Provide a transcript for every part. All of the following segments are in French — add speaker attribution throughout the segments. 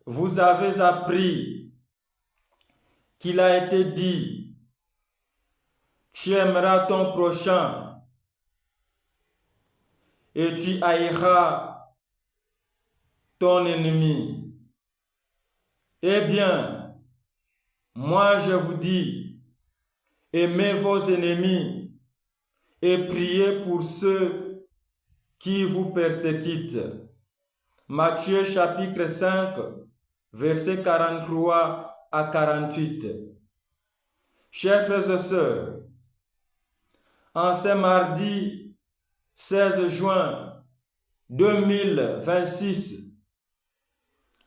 Speaker 1: vous avez appris qu'il a été dit, tu aimeras ton prochain et tu haïras ton ennemi. Eh bien, moi je vous dis, aimez vos ennemis et priez pour ceux qui vous persécutent. Matthieu chapitre 5, versets 43 à 48. Chers frères et sœurs, en ce mardi 16 juin 2026,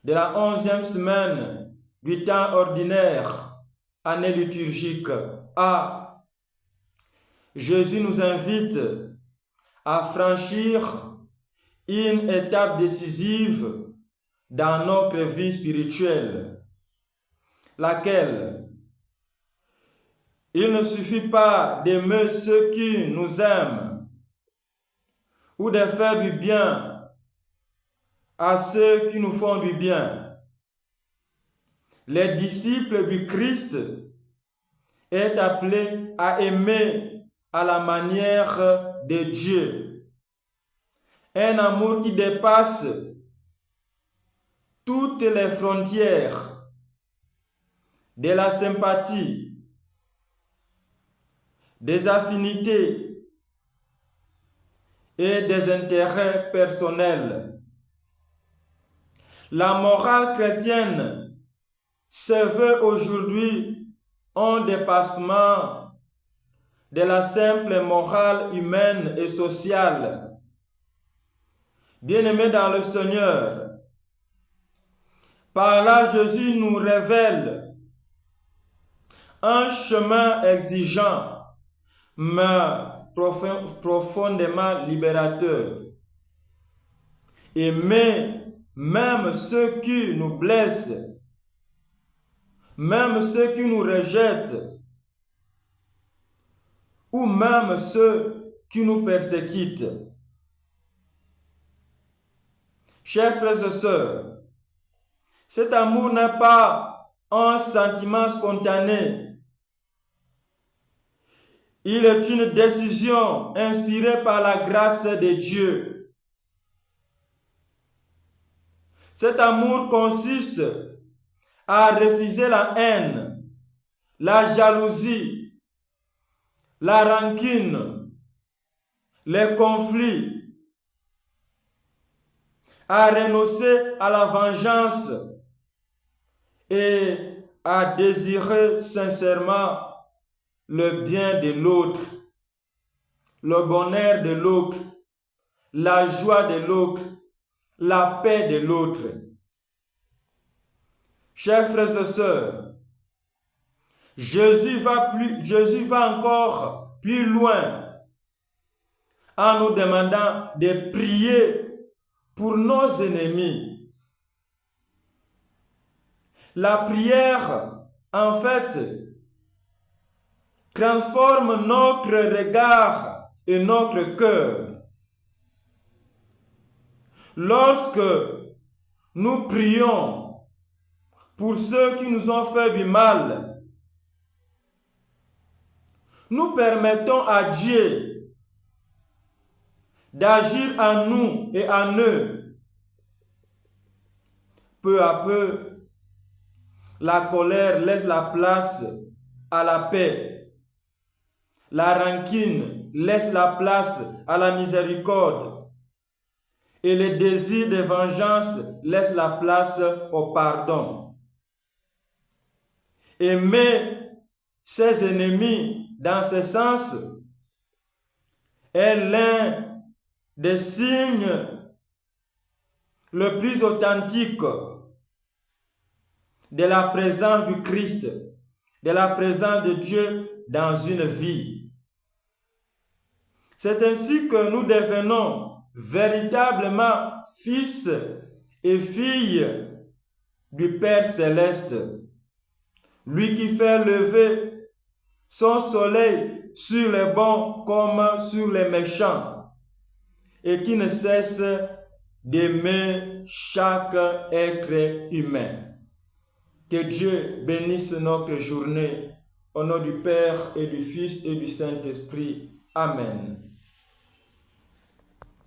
Speaker 1: de la 11e semaine du temps ordinaire, année liturgique A, Jésus nous invite à franchir une étape décisive dans notre vie spirituelle, laquelle il ne suffit pas d'aimer ceux qui nous aiment ou de faire du bien à ceux qui nous font du bien. Les disciples du Christ est appelé à aimer à la manière de Dieu. Un amour qui dépasse toutes les frontières de la sympathie, des affinités et des intérêts personnels. La morale chrétienne se veut aujourd'hui un dépassement de la simple morale humaine et sociale. Bien-aimés dans le Seigneur, par là Jésus nous révèle un chemin exigeant, mais profondément libérateur. Aimer même ceux qui nous blessent, même ceux qui nous rejettent, ou même ceux qui nous persécutent. Chers frères et sœurs, cet amour n'est pas un sentiment spontané. Il est une décision inspirée par la grâce de Dieu. Cet amour consiste à refuser la haine, la jalousie, la rancune, les conflits, à renoncer à la vengeance et à désirer sincèrement le bien de l'autre, le bonheur de l'autre, la joie de l'autre, la paix de l'autre. Chers frères et sœurs, Jésus va encore plus loin en nous demandant de prier pour nos ennemis. La prière, en fait, transforme notre regard et notre cœur. Lorsque nous prions pour ceux qui nous ont fait du mal, nous permettons à Dieu d'agir en nous et en eux. Peu à peu, la colère laisse la place à la paix. La rancune laisse la place à la miséricorde. Et le désir de vengeance laisse la place au pardon. Aimer ses ennemis dans ce sens est l'un des signes le plus authentique de la présence du Christ, de la présence de Dieu dans une vie. C'est ainsi que nous devenons véritablement fils et filles du Père céleste, lui qui fait lever son soleil sur les bons comme sur les méchants, et qui ne cesse d'aimer chaque être humain. Que Dieu bénisse notre journée. Au nom du Père et du Fils et du Saint-Esprit. Amen.